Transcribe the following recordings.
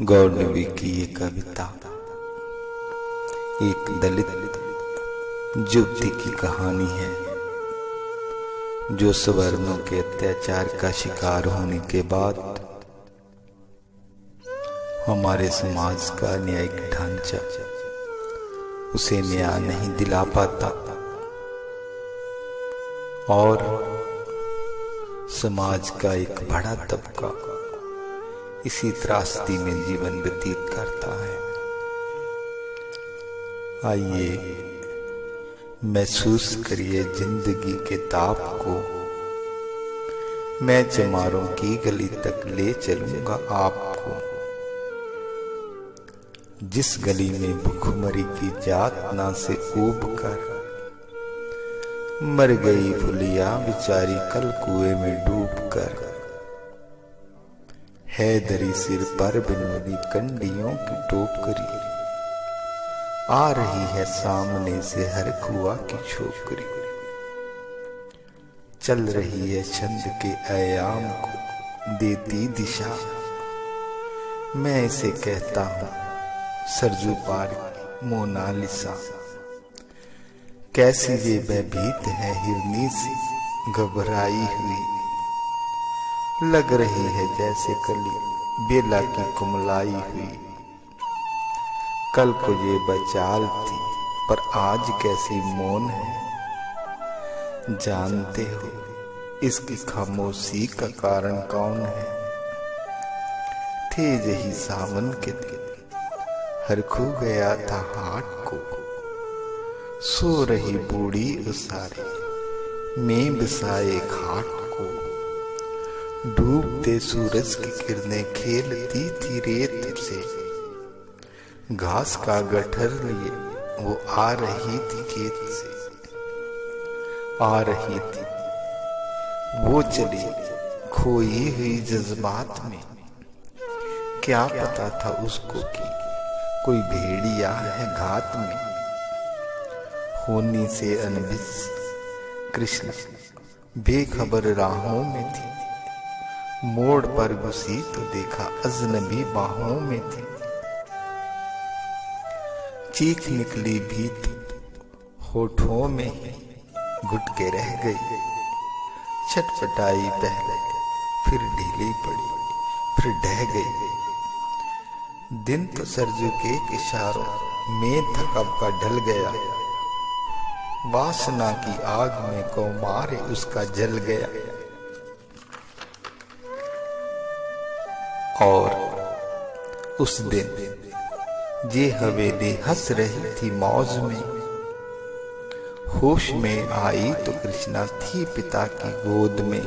गौरनबी की ये कविता एक दलित युवती की कहानी है जो सवर्णों के अत्याचार का शिकार होने के बाद हमारे समाज का न्यायिक ढांचा उसे न्याय नहीं दिला पाता और समाज का एक बड़ा तबका इसी त्रासदी में जीवन व्यतीत करता है। आइए महसूस करिए जिंदगी के ताप को। मैं चमारों की गली तक ले चलूंगा आपको, जिस गली में भूखमरी की यातना से ऊब कर मर गई फुलिया बेचारी कल कुएं में डूब कर। है दरी सिर पर बिनोनी कंडियों की टोकरी, आ रही है सामने से हर कुआ की छोकरी। चल रही है छंद के आयाम को देती दिशा, मैं इसे कहता हूं सरजू पार की मोनालिसा। कैसी ये भयभीत है हिरनी सी घबराई हुई, लग रही है जैसे कली बेला की कुमलाई हुई। कल को ये बचाल थी पर आज कैसी मौन है, जानते हो इसकी खामोशी का कारण कौन है। थे यही सावन के दिन हर खो गया था हाट को, सो रही बूढ़ी उसारी में बिसाए घाट को। डूबते सूरज की किरणें खेलती थी रेत से, घास का गट्ठर लिए वो आ रही थी खेत से। आ रही थी वो चली खोई हुई जज्बात में, क्या पता था उसको कि कोई भेड़िया है घात में। होनी से अनभिस कृष्ण बेखबर राहों में थी, मोड़ पर घुसी तो देखा अजनबी बाहों में थी। चीख निकली भी होठों में घुट के रह गई, छटपटाई पहले फिर ढीली पड़ी फिर ढह गई। दिन तो सरजू के इशारों में था कब का ढल गया, वासना की आग में कौमार उसका जल गया। और उस दिन ये हवेली हंस रही थी मौज में, होश में आई तो कृष्णा थी पिता की गोद में।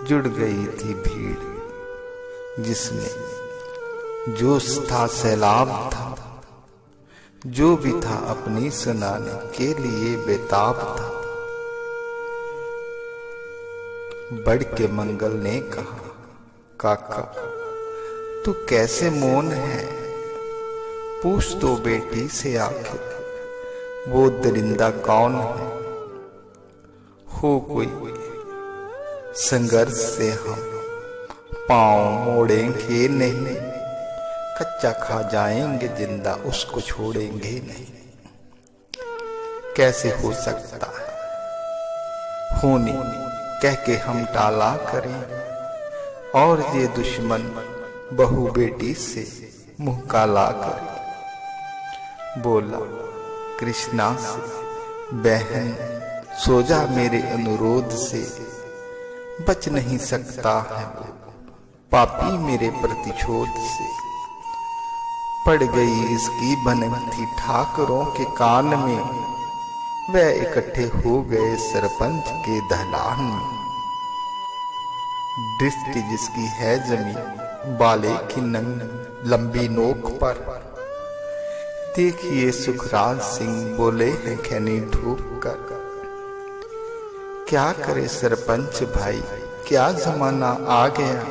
जुड़ गई थी भीड़ जिसमें जोश था सैलाब था, जो भी था अपनी सुनाने के लिए बेताब था। बढ़ के मंगल ने कहा, काका तू कैसे मौन है, पूछ तो बेटी से आखिर वो दरिंदा कौन है। हो कोई संघर्ष से हम पांव मोड़ेंगे नहीं, कच्चा खा जाएंगे जिंदा उसको छोड़ेंगे नहीं। कैसे हो सकता है होने कह के हम टाला करें, और ये दुश्मन बहू बेटी से मुंह काला करे। बोला कृष्णा से, बहन सो जा मेरे अनुरोध से, बच नहीं सकता है वो पापी मेरे प्रतिशोध से। पड़ गई इसकी बनती ठाकरों के कान में, वह इकट्ठे हो गए सरपंच के दहलान में। दृष्टि जिसकी है जमी बाले की नंग लंबी नोक पर, देखिए सुखराज सिंह बोले हैं खैनी ढूक कर। क्या करे सरपंच भाई क्या जमाना आ गया,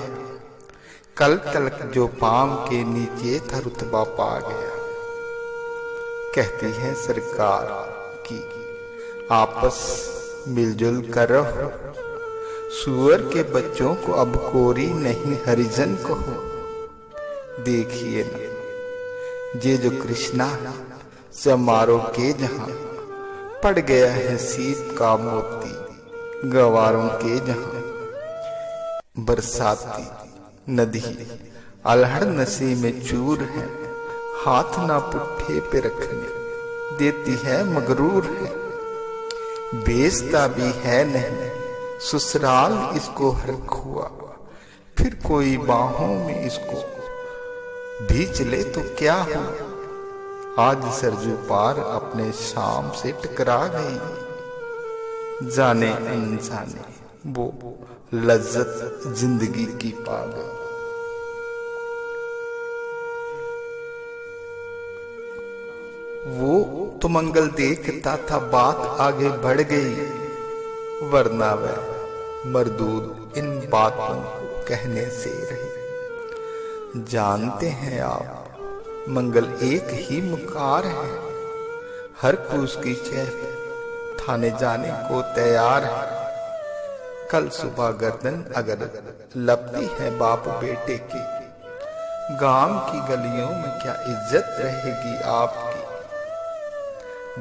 कल तलक जो पांव के नीचे था रुतबा पा गया। कहती है सरकार की आपस मिलजुल कर रहो, सुअर के बच्चों को अब कोरी नहीं हरिजन कहो। देखिए न, ये जो कृष्णा से मारो के जहां पड़ गया है सीप का मोती गवारों के जहां। बरसाती नदी अल्हड़ नशे में चूर है, हाथ ना पुट्ठे पे रखने देती है मगरूर है। बेचता भी है नहीं ससुराल इसको हर हुआ, फिर कोई बाहों में इसको भींच ले तो क्या हुआ। आज सरजू पार अपने शाम से टकरा गई, जाने अनजाने वो लज्जत जिंदगी की पा गई। वो तो मंगल देखता था बात आगे बढ़ गई, वरना वह मरदूद इन बातों को कहने से रही। जानते हैं आप मंगल एक ही मुकार है, हर को उसकी चेहरे थाने जाने को तैयार है। कल सुबह गर्दन अगर लपटी है बाप बेटे की, गांव की गलियों में क्या इज्जत रहेगी आपकी।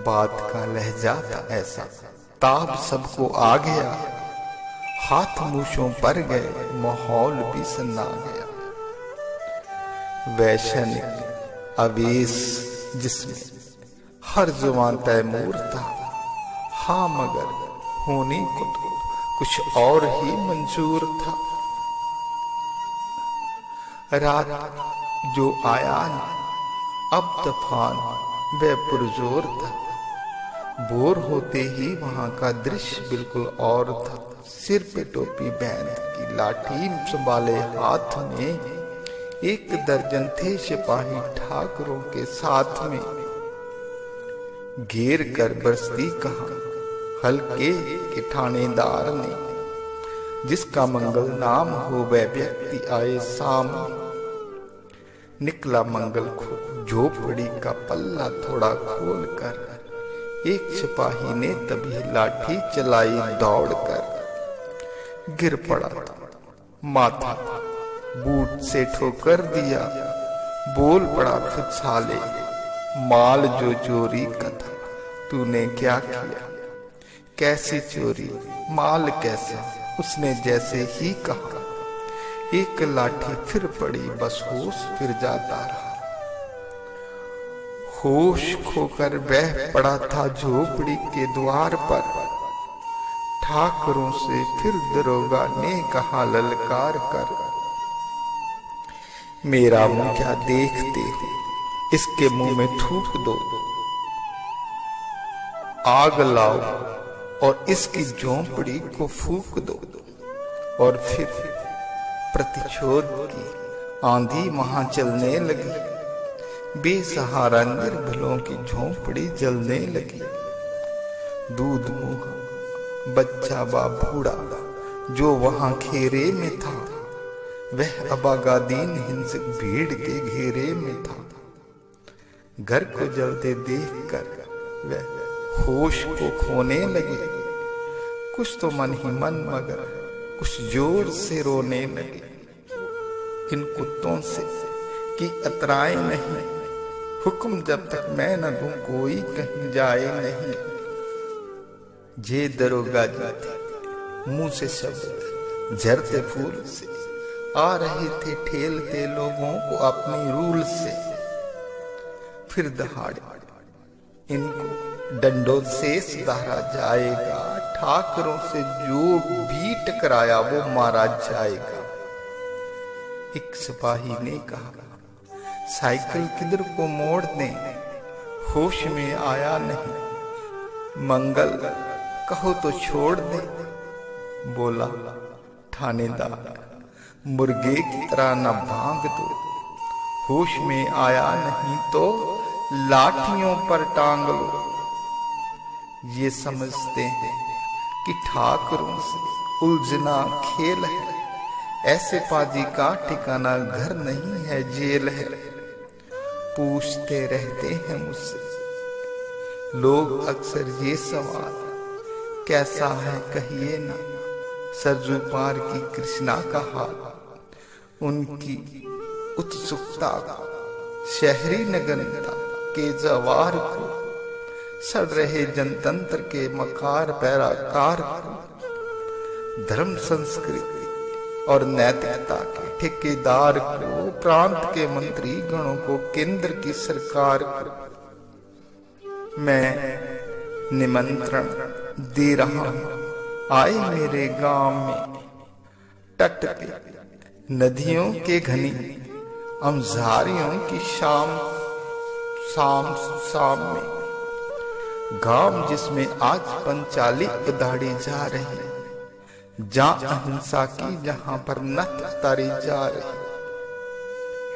बात का लहजा था ऐसा ताब सबको आ गया, हाथ मूछों पर गए माहौल भी सन्ना गया। वैश्यनिक आवेश जिसमें हर जुबान तैमूर था, हाँ मगर होने को तो कुछ और ही मंजूर था। रात जो आया अब तूफान वह पुरजोर था, बोर होते ही वहां का दृश्य बिल्कुल और था। सिर पे टोपी बैंड की लाठी संभाले हाथ में, एक दर्जन थे सिपाही ठाकरों के साथ में। घेर कर बरसती कहा हल्के के थानेदार ने, जिसका मंगल नाम हो वह व्यक्ति आए सामने। निकला मंगल को झोपड़ी का पल्ला थोड़ा खोल कर, एक सिपाही ने तभी लाठी चलाई दौड़कर। गिर पड़ा माथा बूट से ठोकर दिया, बोल पड़ा फिर साले माल जो चोरी का था तूने क्या किया। कैसी चोरी माल कैसा, उसने जैसे ही कहा। एक लाठी फिर पड़ी बस होश फिर जाता रहा। होश खोकर वह पड़ा था झोपड़ी के द्वार पर, ठाकरों से फिर दरोगा ने कहा ललकार कर, मेरा मुंह क्या देखते हो, इसके मुंह में थूक दो। आग लाओ और इसकी झोंपड़ी को फूंक दो। और फिर प्रतिशोध की आंधी वहां चलने लगी, बेसहारा निर्बलों की झोंपड़ी जलने लगी। दूध मुंह बच्चा बा बूढ़ा जो वहां घेरे में था, वह अबागादीन हिंसक भीड़ के घेरे में था। घर को जलते देखकर वह होश को खोने लगे। कुछ तो मन ही मन मगर कुछ जोर से रोने लगे। इन कुत्तों से कि अतराए नहीं, हुक्म जब तक मैं न दूं कोई कहीं जाए नहीं। जे दरोगा जी थे मुंह से शब्द झरते फूल से, आ रहे थे ठेलते लोगों को अपनी रूल से। फिर दहाड़े इनको डंडों से सुधारा जाएगा, ठाकरों से जो भी टकराया वो मारा जाएगा। एक सिपाही ने कहा साइकिल किधर को मोड़ दें, होश में आया नहीं। मंगल कहो तो छोड़ दे। बोला थानेदार मुर्गे की तरह न भांग दो, होश में आया नहीं तो लाठियों पर टांग लो। ये समझते हैं कि ठाकरों से उलझना खेल है, ऐसे पाजी का ठिकाना घर नहीं है जेल है। पूछते रहते हैं मुझसे लोग अक्सर ये सवाल, कैसा है कहिए ना सरजू पार की कृष्णा का हाल। उनकी उत्सुकता को, शहरी नगनता के जवार को, सड़ रहे जनतंत्र के मकार पैराकार को, धर्म संस्कृति और नैतिकता के ठेकेदार को, प्रांत के मंत्री गणों को, केंद्र की सरकार को मैं निमंत्रण दे रहा हूं। आए मेरे गांव में तट पे नदियों के घनी अमझारियों की शाम में, गांव जिसमें आज पंचाली उधाड़ी जा रही, जहां अहिंसा की, जहां पर नथ उतारी जा रही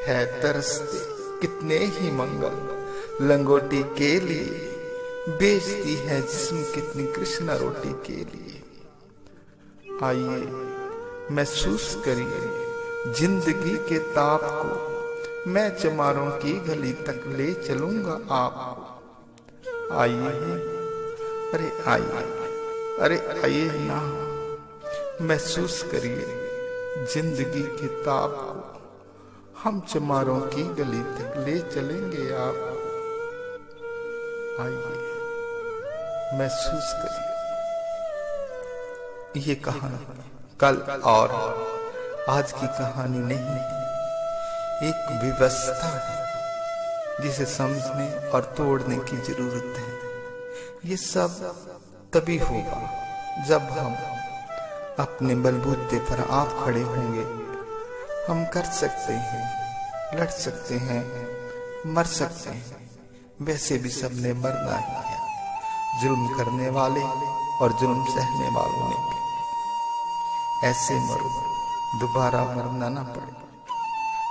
है। तरसते कितने ही मंगल लंगोटी के लिए, बेचती है जिस्म कितनी कृष्णा रोटी के लिए। आइए महसूस करिए जिंदगी के ताप को, मैं चमारों की गली तक ले चलूंगा आपको। आइए, अरे आइए, अरे आइए ना, महसूस करिए जिंदगी के ताप को, हम चमारों की गली तक ले चलेंगे आपको। आइए महसूस करिए। ये कहानी कल और आज की कहानी नहीं, एक व्यवस्था है जिसे समझने और तोड़ने की जरूरत है। ये सब तभी होगा जब हम अपने बलबूते पर आप खड़े होंगे। हम कर सकते हैं, लड़ सकते हैं, मर सकते हैं, वैसे भी सबने मरना ही है। जुल्म करने वाले और जुल्म सहने वालों ने भी। ऐसे मरो दोबारा मरना ना पड़े।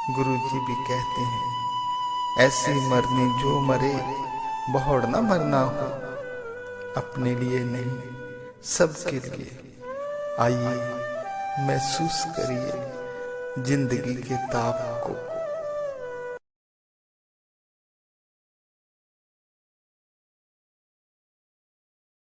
गुरुजी भी कहते हैं ऐसी मरनी जो मरे, बहुड़ ना मरना हो, अपने लिए नहीं सबके लिए। आइए महसूस करिए जिंदगी के ताप को।